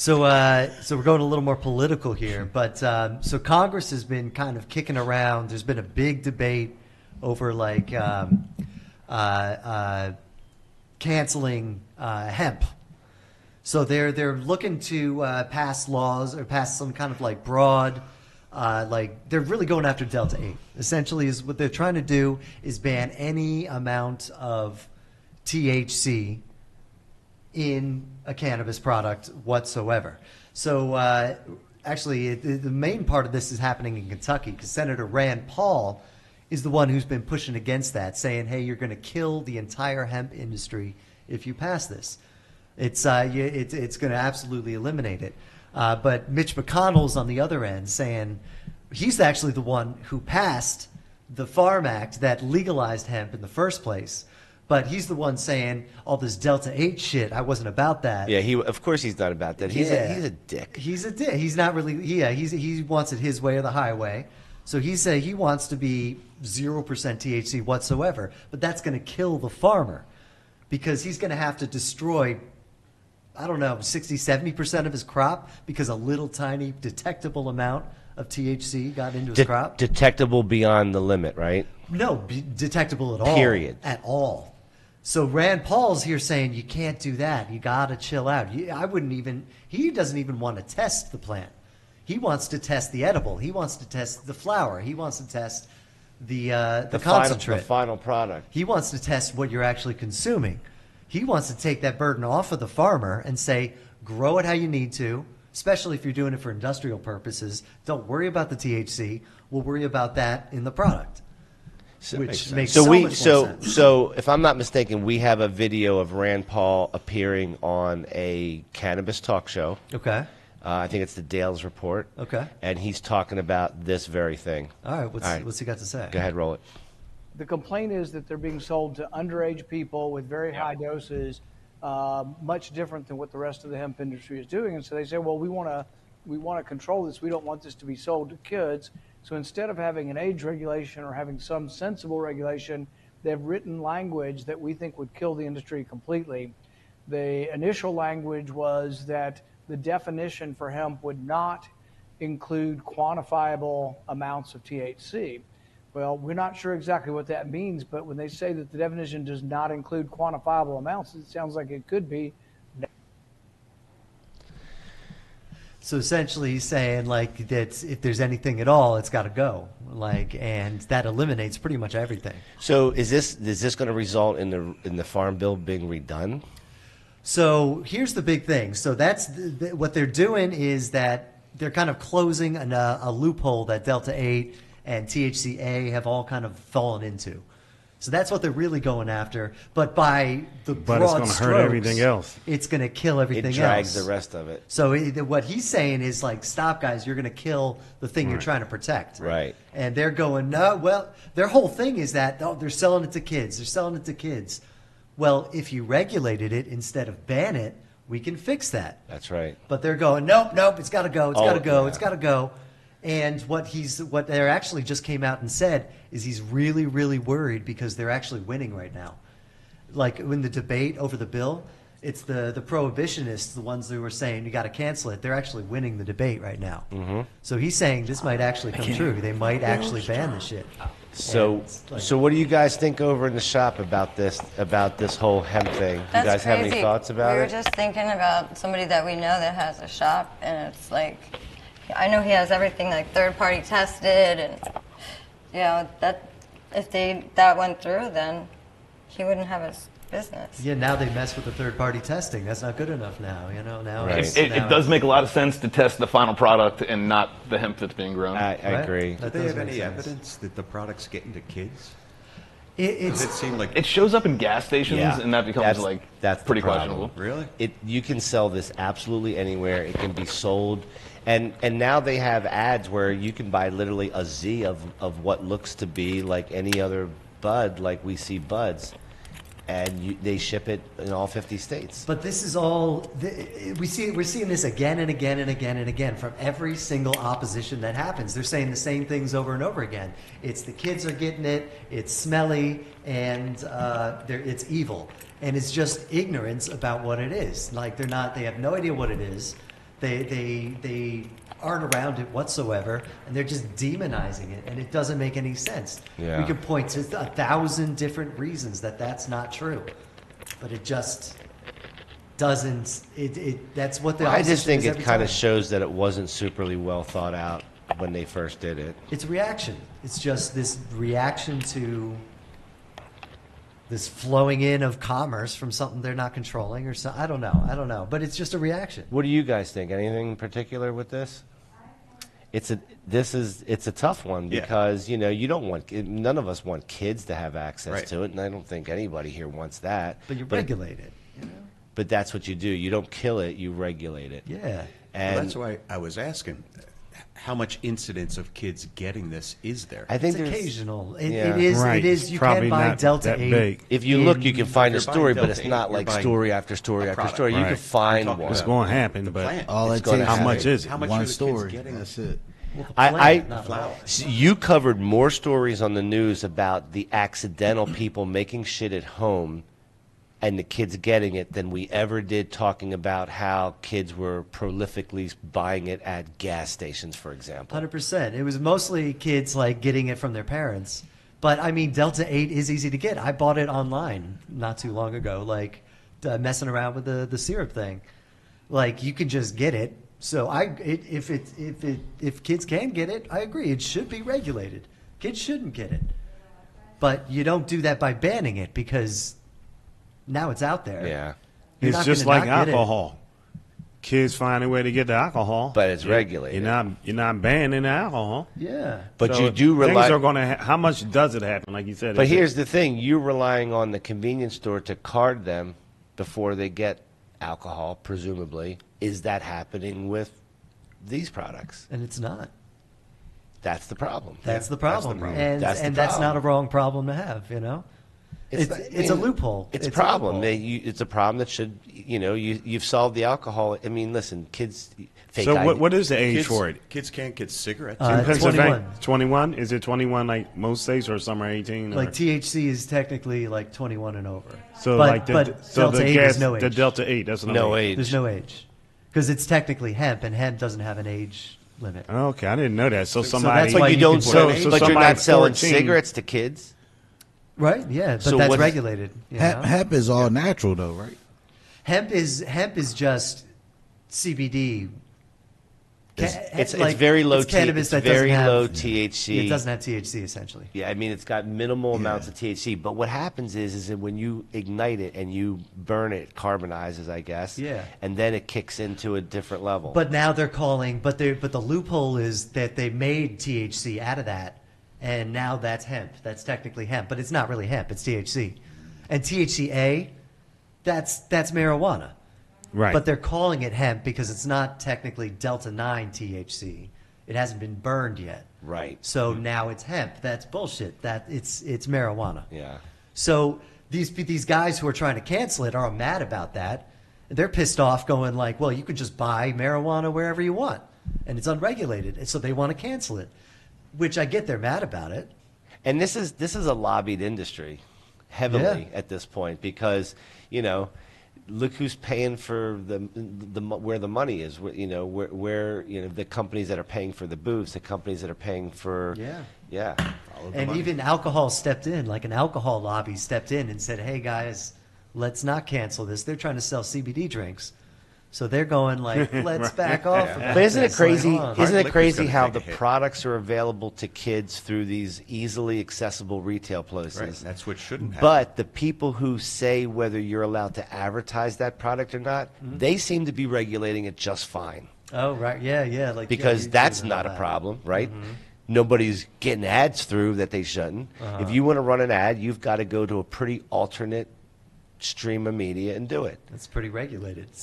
So we're going a little more political here, but so Congress has been kind of kicking around. There's been a big debate over like canceling hemp. So they're looking to pass laws or pass some kind of like broad, like they're really going after Delta-8. Essentially, is what they're trying to do is ban any amount of THC in a cannabis product whatsoever. So actually, the main part of this is happening in Kentucky because Senator Rand Paul is the one who's been pushing against that, saying, hey, you're going to kill the entire hemp industry if you pass this. It's going to absolutely eliminate it. But Mitch McConnell's on the other end saying he's actually the one who passed the Farm Act that legalized hemp in the first place. But he's the one saying all this Delta-8 shit. I wasn't about that. Yeah, of course he's not about that. He's a dick. He's a dick. He's not really. Yeah, he wants it his way or the highway. So he wants to be 0% THC whatsoever. But that's going to kill the farmer because he's going to have to destroy, I don't know, 60, 70% of his crop because a little tiny detectable amount of THC got into his crop. Detectable beyond the limit, right? No, detectable at all. Period. At all. So Rand Paul's here saying you can't do that. You got to chill out. He doesn't even want to test the plant. He wants to test the edible. He wants to test the flower. He wants to test the concentrate. The final product. He wants to test what you're actually consuming. He wants to take that burden off of the farmer and say, grow it how you need to, especially if you're doing it for industrial purposes. Don't worry about the THC. We'll worry about that in the product. Which makes so much more sense. So if I'm not mistaken, we have a video of Rand Paul appearing on a cannabis talk show. Okay. I think it's the Dales Report. Okay. And he's talking about this very thing. All right. What's he got to say? Go ahead, roll it. The complaint is that they're being sold to underage people with very high doses, much different than what the rest of the hemp industry is doing. And so they say, well, we want to control this. We don't want this to be sold to kids. So instead of having an age regulation or having some sensible regulation, they've written language that we think would kill the industry completely. The initial language was that the definition for hemp would not include quantifiable amounts of THC. Well, we're not sure exactly what that means, but when they say that the definition does not include quantifiable amounts, it sounds like it could be. So essentially he's saying like that if there's anything at all, it's got to go. And that eliminates pretty much everything. So is this going to result in the Farm Bill being redone? So here's the big thing. So that's what they're doing is that they're kind of closing a loophole that Delta-8 and THCA have all kind of fallen into. So that's what they're really going after. But by the broad strokes, it's going to hurt everything else. It's going to kill everything else. It drags the rest of it. So what he's saying is like, stop, guys. You're going to kill the thing you're trying to protect. Right. And they're going, no. Well, their whole thing is that they're selling it to kids. They're selling it to kids. Well, if you regulated it instead of ban it, we can fix that. That's right. But they're going, nope. It's got to go. It's got to go. Yeah. It's got to go. And what they actually just came out and said is he's really, really worried because they're actually winning right now. Like in the debate over the bill, it's the prohibitionists, the ones who were saying you got to cancel it. They're actually winning the debate right now. Mm-hmm. So he's saying this might actually come true. They might actually ban this shit. So what do you guys think over in the shop about this whole hemp thing? That's you guys crazy. have any thoughts about it? We were just thinking about somebody that we know that has a shop, and it's like, I know he has everything like third-party tested, and that if that went through, then he wouldn't have his business. Yeah, now they mess with the third-party testing. That's not good enough now. Now right. It does make a lot of sense to test the final product and not the hemp that's being grown. I agree. Do they have any evidence that the product's getting to kids? Does it seem like it shows up in gas stations, and that becomes that's pretty questionable. Really? You can sell this absolutely anywhere. It can be sold. And now they have ads where you can buy literally a Z of what looks to be like any other bud, like we see buds, and they ship it in all 50 states. But this is all we're seeing this again and again and again and again from every single opposition that happens. They're saying the same things over and over again. It's the kids are getting it. It's smelly and it's evil, and it's just ignorance about what it is. Like they have no idea what it is. They aren't around it whatsoever, and they're just demonizing it, and it doesn't make any sense. Yeah. We could point to 1,000 different reasons that that's not true, but it just doesn't. That's what the I just opposition think is it every kind of time. shows that it wasn't superly well thought out when they first did it. It's a reaction. It's just this reaction to this flowing in of commerce from something they're not controlling, or so. I don't know, but it's just a reaction. What do you guys think? Anything in particular with this? It's a tough one Yeah. because you don't want, none of us want kids to have access Right. to it, and I don't think anybody here wants that. But you regulate it. But that's what you do. You don't kill it, you regulate it. Yeah. And Well, that's why I was asking, how much incidence of kids getting this is there? I think It's there's, occasional. Yeah. It is. Right. It is. It's You probably can buy not Delta-8. that big. if you look, you can find a you're buying story, but Delta-8, it's not you're like buying story after story a after product. story. You Right. can find I'm talking one. It's going to happen, The but plant. All It's it gonna takes happen. how much is it? How much are one the kids story. getting? That's it. I Flower. you covered more stories on the news about the accidental people making shit at home and the kids getting it than we ever did talking about how kids were prolifically buying it at gas stations, for example. 100%. It was mostly kids like getting it from their parents. But I mean, Delta-8 is easy to get. I bought it online not too long ago, like messing around with the syrup thing. Like you can just get it. So if kids can get it, I agree. It should be regulated. Kids shouldn't get it. But you don't do that by banning it because now it's out there. Yeah, You're it's not just gonna like not get it. alcohol. Kids find a way to get the alcohol, but it's regulated. You're not banning the alcohol. Yeah. But So you do rely. Things are going to. How much does it happen? Like you said. But is it- here's the thing: you're relying on the convenience store to card them before they get alcohol, presumably. Is that happening with these products? And it's not. That's the problem. That's the problem. problem. And That's the that's not a problem. wrong problem to have, you know? It's a loophole. It's a It's a problem. loophole. It's a problem that should, you've solved the alcohol. I mean, listen, kids. Fake So ID. what is the age Kids, for it? kids can't get cigarettes. Uh, In Pennsylvania, 21. 21. Is it 21 like most states, or some are 18? Like or? THC is technically like 21 and over. So but, like but so the Delta-8 gas, is no age. the Delta 8. That's no age. There's no age. Because it's technically hemp, and hemp doesn't have an age limit. Okay, I didn't know that. So that's somebody. why But you you don't. can So, put an age. but you're somebody not selling 14 cigarettes to kids. Right? Yeah, but So that's what's- regulated. You know? Hemp is all natural though, right? Hemp is just CBD. It's very low. It's cannabis It's that very doesn't have, low THC. It doesn't have THC essentially. Yeah, I mean, it's got minimal amounts of THC. But what happens is that when you ignite it and you burn it, it carbonizes, I guess. Yeah. And then it kicks into a different level. But now they're calling. But the loophole is that they made THC out of that, and now that's hemp. That's technically hemp, but it's not really hemp. It's THC, and THCA, that's marijuana. Right. But they're calling it hemp because it's not technically Delta-9 THC. It hasn't been burned yet. Right. So now it's hemp. That's bullshit. That it's marijuana. Yeah. So these guys who are trying to cancel it are mad about that. They're pissed off, going like, "Well, you could just buy marijuana wherever you want, and it's unregulated." And so they want to cancel it, which I get. They're mad about it. And this is a lobbied industry, heavily Yeah. at this point, because look who's paying for the where the money is. Where the companies that are paying for the booths, the companies that are paying for yeah. And even alcohol stepped in, like an alcohol lobby stepped in and said, "Hey guys, let's not cancel this." They're trying to sell CBD drinks, so they're going like, "Let's back off." About But isn't it this. crazy? Like, hold on. Isn't Hard it crazy liquor's how gonna the take a hit. products are available to kids through these easily accessible retail places? Right, that's what shouldn't happen. But the people who say whether you're allowed to advertise that product or not, they seem to be regulating it just fine. Oh right, yeah, like Because yeah, that's YouTube and not all a that. problem, right? Nobody's getting ads through that they shouldn't. If you want to run an ad, you've got to go to a pretty alternate stream of media and do it. It's pretty regulated.